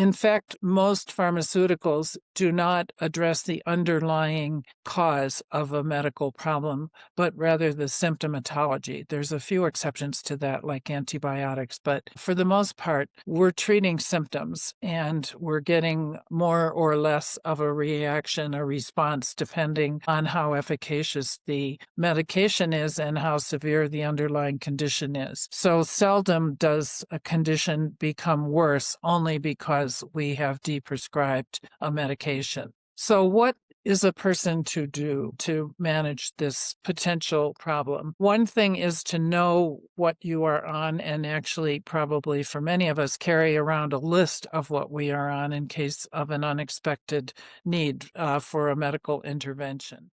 In fact, most pharmaceuticals do not address the underlying cause of a medical problem, but rather the symptomatology. There's a few exceptions to that, like antibiotics, but for the most part, we're treating symptoms and we're getting more or less of a reaction, a response, depending on how efficacious the medication is and how severe the underlying condition is. So seldom does a condition become worse only because we have deprescribed a medication. So what is a person to do to manage this potential problem? One thing is to know what you are on and actually probably for many of us carry around a list of what we are on in case of an unexpected need for a medical intervention.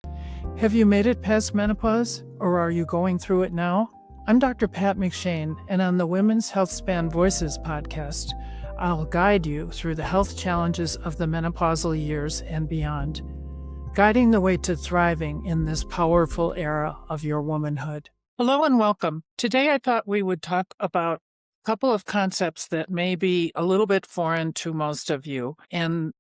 Have you made it past menopause or are you going through it now? I'm Dr. Pat McShane, and on the Women's Health Span Voices podcast, I'll guide you through the health challenges of the menopausal years and beyond, guiding the way to thriving in this powerful era of your womanhood. Hello and welcome. Today I thought we would talk about a couple of concepts that may be a little bit foreign to most of you, and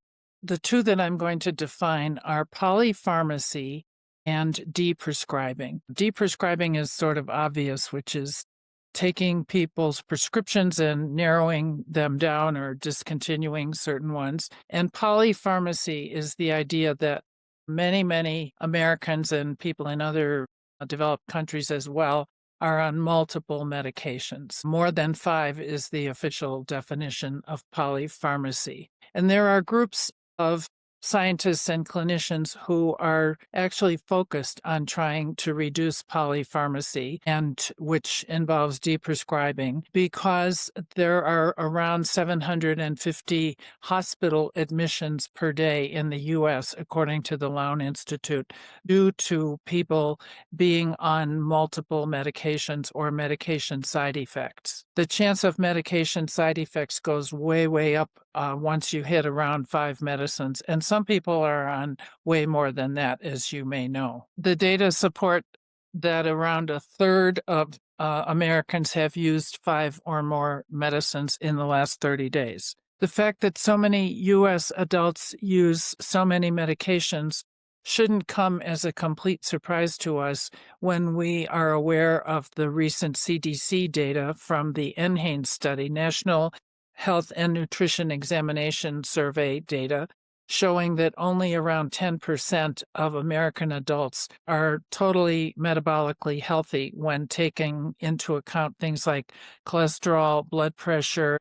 the two that I'm going to define are polypharmacy and deprescribing. Deprescribing is sort of obvious, which is taking people's prescriptions and narrowing them down or discontinuing certain ones. And polypharmacy is the idea that many Americans and people in other developed countries as well are on multiple medications. More than 5 is the official definition of polypharmacy. And there are groups of scientists and clinicians who are actually focused on trying to reduce polypharmacy, and which involves deprescribing, because there are around 750 hospital admissions per day in the U.S., according to the Lown Institute, due to people being on multiple medications or medication side effects. The chance of medication side effects goes way up once you hit around 5 medicines, and some people are on way more than that, as you may know. The data support that around a third of Americans have used 5 or more medicines in the last 30 days. The fact that so many U.S. adults use so many medications shouldn't come as a complete surprise to us when we are aware of the recent CDC data from the NHANES study, National Health and Nutrition Examination Survey data, showing that only around 10% of American adults are totally metabolically healthy when taking into account things like cholesterol, blood pressure,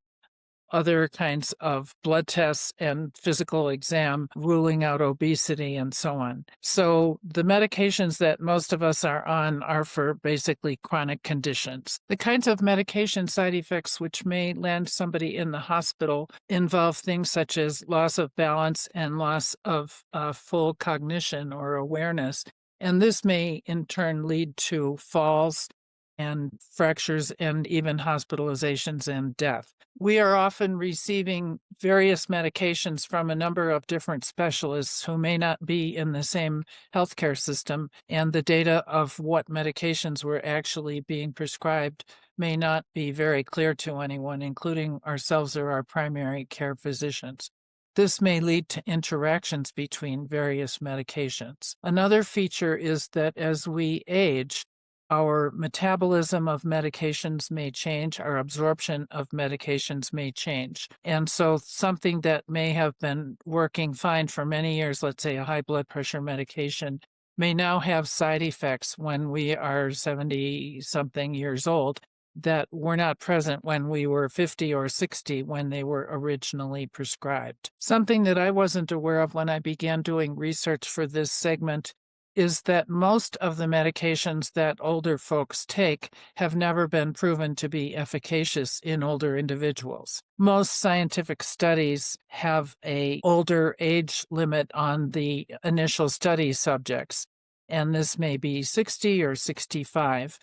other kinds of blood tests and physical exam, ruling out obesity and so on. So the medications that most of us are on are for basically chronic conditions. The kinds of medication side effects which may land somebody in the hospital involve things such as loss of balance and loss of full cognition or awareness. And this may in turn lead to falls and fractures and even hospitalizations and death. We are often receiving various medications from a number of different specialists who may not be in the same healthcare system, and the data of what medications were actually being prescribed may not be very clear to anyone, including ourselves or our primary care physicians. This may lead to interactions between various medications. Another feature is that as we age, our metabolism of medications may change, our absorption of medications may change. And so something that may have been working fine for many years, let's say a high blood pressure medication, may now have side effects when we are 70-something years old that were not present when we were 50 or 60 when they were originally prescribed. Something that I wasn't aware of when I began doing research for this segment is that most of the medications that older folks take have never been proven to be efficacious in older individuals. Most scientific studies have an older age limit on the initial study subjects, and this may be 60 or 65.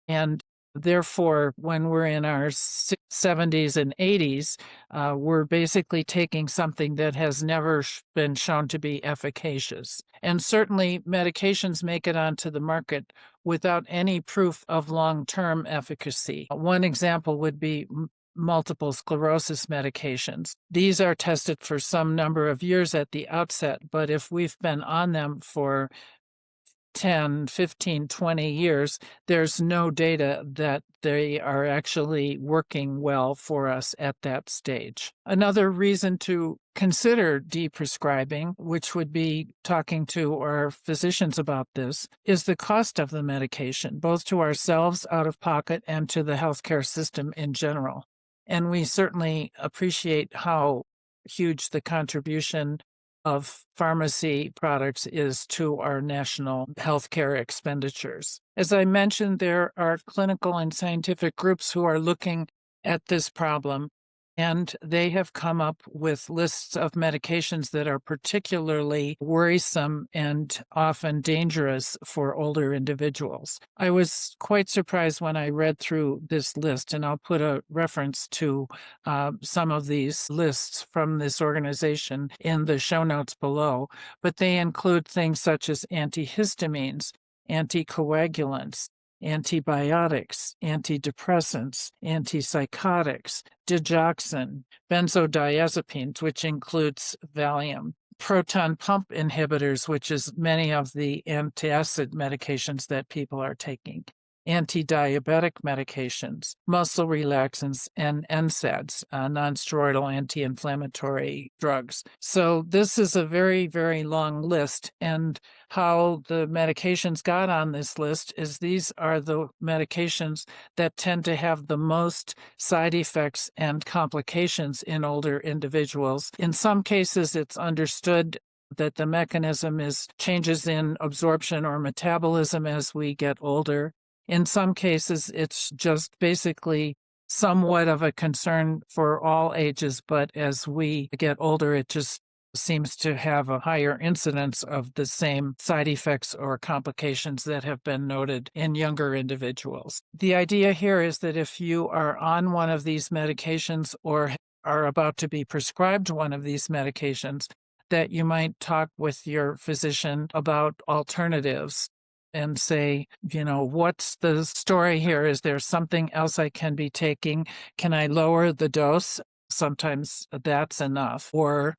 And therefore, when we're in our 70s and 80s, we're basically taking something that has never been shown to be efficacious. And certainly, medications make it onto the market without any proof of long-term efficacy. One example would be multiple sclerosis medications. These are tested for some number of years at the outset, but if we've been on them for 10, 15, 20 years, there's no data that they are actually working well for us at that stage. Another reason to consider deprescribing, which would be talking to our physicians about this, is the cost of the medication, both to ourselves out of pocket and to the healthcare system in general. And we certainly appreciate how huge the contribution of pharmacy products is to our national healthcare expenditures. As I mentioned, there are clinical and scientific groups who are looking at this problem, and they have come up with lists of medications that are particularly worrisome and often dangerous for older individuals. I was quite surprised when I read through this list, and I'll put a reference to some of these lists from this organization in the show notes below, but they include things such as antihistamines, anticoagulants, antibiotics, antidepressants, antipsychotics, digoxin, benzodiazepines, which includes Valium, proton pump inhibitors, which is many of the antacid medications that people are taking, anti-diabetic medications, muscle relaxants, and NSAIDs, non-steroidal anti-inflammatory drugs. So this is a very, very long list, and how the medications got on this list is these are the medications that tend to have the most side effects and complications in older individuals. In some cases, it's understood that the mechanism is changes in absorption or metabolism as we get older. In some cases, it's just basically somewhat of a concern for all ages, but as we get older, it just seems to have a higher incidence of the same side effects or complications that have been noted in younger individuals. The idea here is that if you are on one of these medications or are about to be prescribed one of these medications, that you might talk with your physician about alternatives and say, what's the story here? Is there something else I can be taking? Can I lower the dose? Sometimes that's enough. Or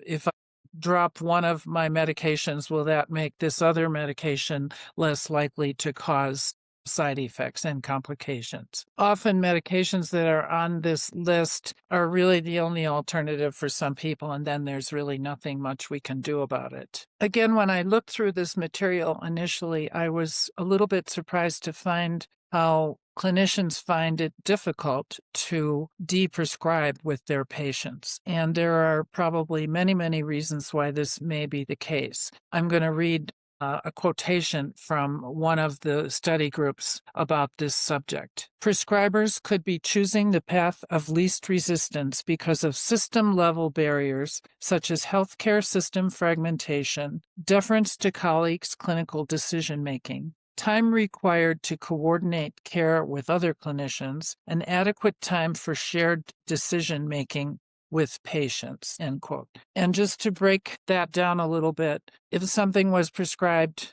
if I drop one of my medications, will that make this other medication less likely to cause side effects and complications? Often medications that are on this list are really the only alternative for some people, and then there's really nothing much we can do about it. Again, when I looked through this material initially, I was a little bit surprised to find how clinicians find it difficult to deprescribe with their patients. And there are probably many, many reasons why this may be the case. I'm going to read a quotation from one of the study groups about this subject. Prescribers could be choosing the path of least resistance because of system-level barriers such as healthcare system fragmentation, deference to colleagues' clinical decision-making, time required to coordinate care with other clinicians, and adequate time for shared decision-making with patients, end quote. And just to break that down a little bit, if something was prescribed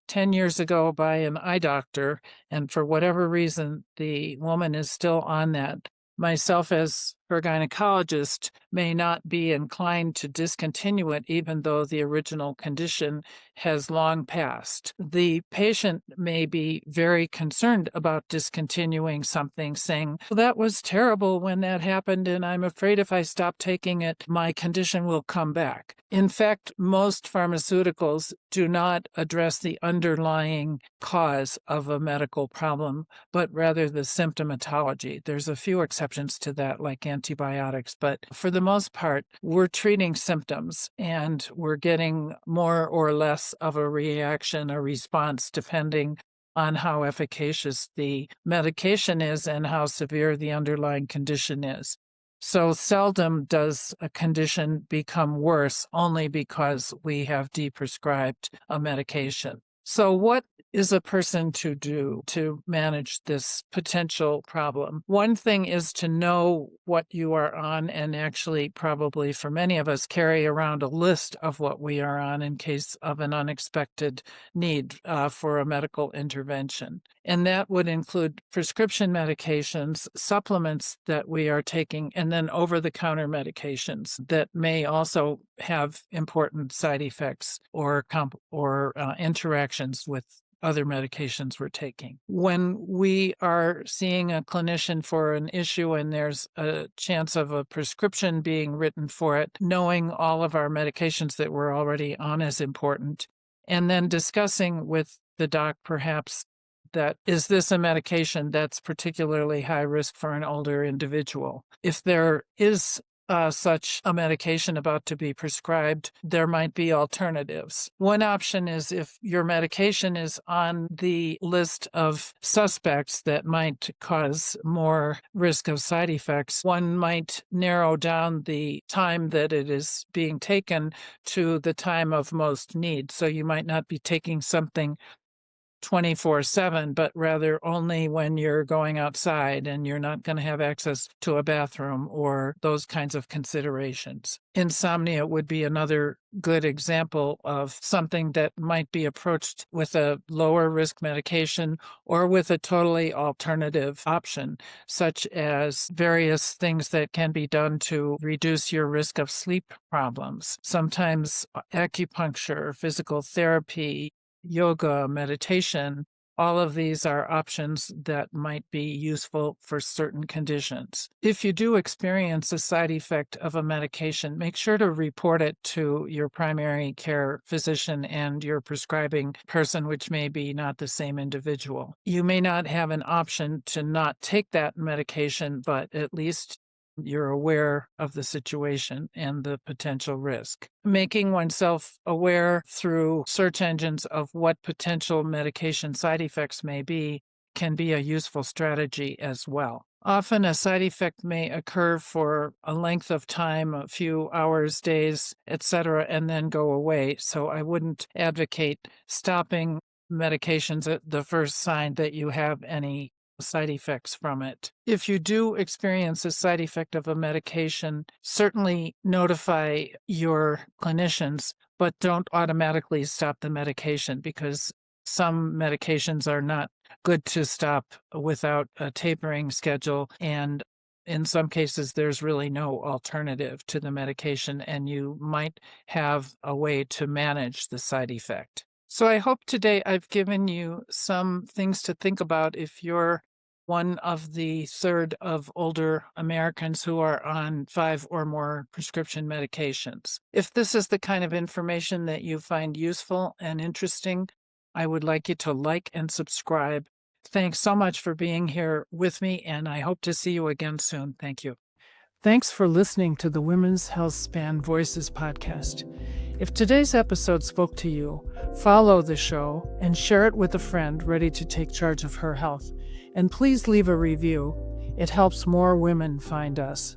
10 years ago by an eye doctor, and for whatever reason, the woman is still on that, myself as her gynecologist may not be inclined to discontinue it, even though the original condition has long passed. The patient may be very concerned about discontinuing something, saying, well, that was terrible when that happened, and I'm afraid if I stop taking it, my condition will come back. In fact, most pharmaceuticals do not address the underlying cause of a medical problem, but rather the symptomatology. There's a few exceptions to that, like antibiotics, but for the most part, we're treating symptoms and we're getting more or less of a reaction, a response, depending on how efficacious the medication is and how severe the underlying condition is. So seldom does a condition become worse only because we have deprescribed a medication. So what is a person to do to manage this potential problem? One thing is to know what you are on, and actually probably for many of us carry around a list of what we are on in case of an unexpected need for a medical intervention. And that would include prescription medications, supplements that we are taking, and then over-the-counter medications that may also have important side effects or interactions with other medications we're taking. When we are seeing a clinician for an issue and there's a chance of a prescription being written for it, knowing all of our medications that we're already on is important. And then discussing with the doc perhaps that is this a medication that's particularly high risk for an older individual? If there is such a medication about to be prescribed, there might be alternatives. One option is if your medication is on the list of suspects that might cause more risk of side effects, one might narrow down the time that it is being taken to the time of most need. So you might not be taking something 24/7, but rather only when you're going outside and you're not going to have access to a bathroom or those kinds of considerations. Insomnia would be another good example of something that might be approached with a lower risk medication or with a totally alternative option, such as various things that can be done to reduce your risk of sleep problems. Sometimes acupuncture, physical therapy, yoga, meditation, all of these are options that might be useful for certain conditions. If you do experience a side effect of a medication, make sure to report it to your primary care physician and your prescribing person, which may be not the same individual. You may not have an option to not take that medication, but at least you're aware of the situation and the potential risk. Making oneself aware through search engines of what potential medication side effects may be can be a useful strategy as well. Often a side effect may occur for a length of time, a few hours, days, etc., and then go away. So I wouldn't advocate stopping medications at the first sign that you have any side effects from it. If you do experience a side effect of a medication, certainly notify your clinicians, but don't automatically stop the medication, because some medications are not good to stop without a tapering schedule, and in some cases there's really no alternative to the medication, and you might have a way to manage the side effect. So I hope today I've given you some things to think about if you're one of the third of older Americans who are on 5 or more prescription medications. If this is the kind of information that you find useful and interesting, I would like you to like and subscribe. Thanks so much for being here with me, and I hope to see you again soon. Thank you. Thanks for listening to the Women's Health Span Voices podcast. If today's episode spoke to you, follow the show and share it with a friend ready to take charge of her health. And please leave a review. It helps more women find us.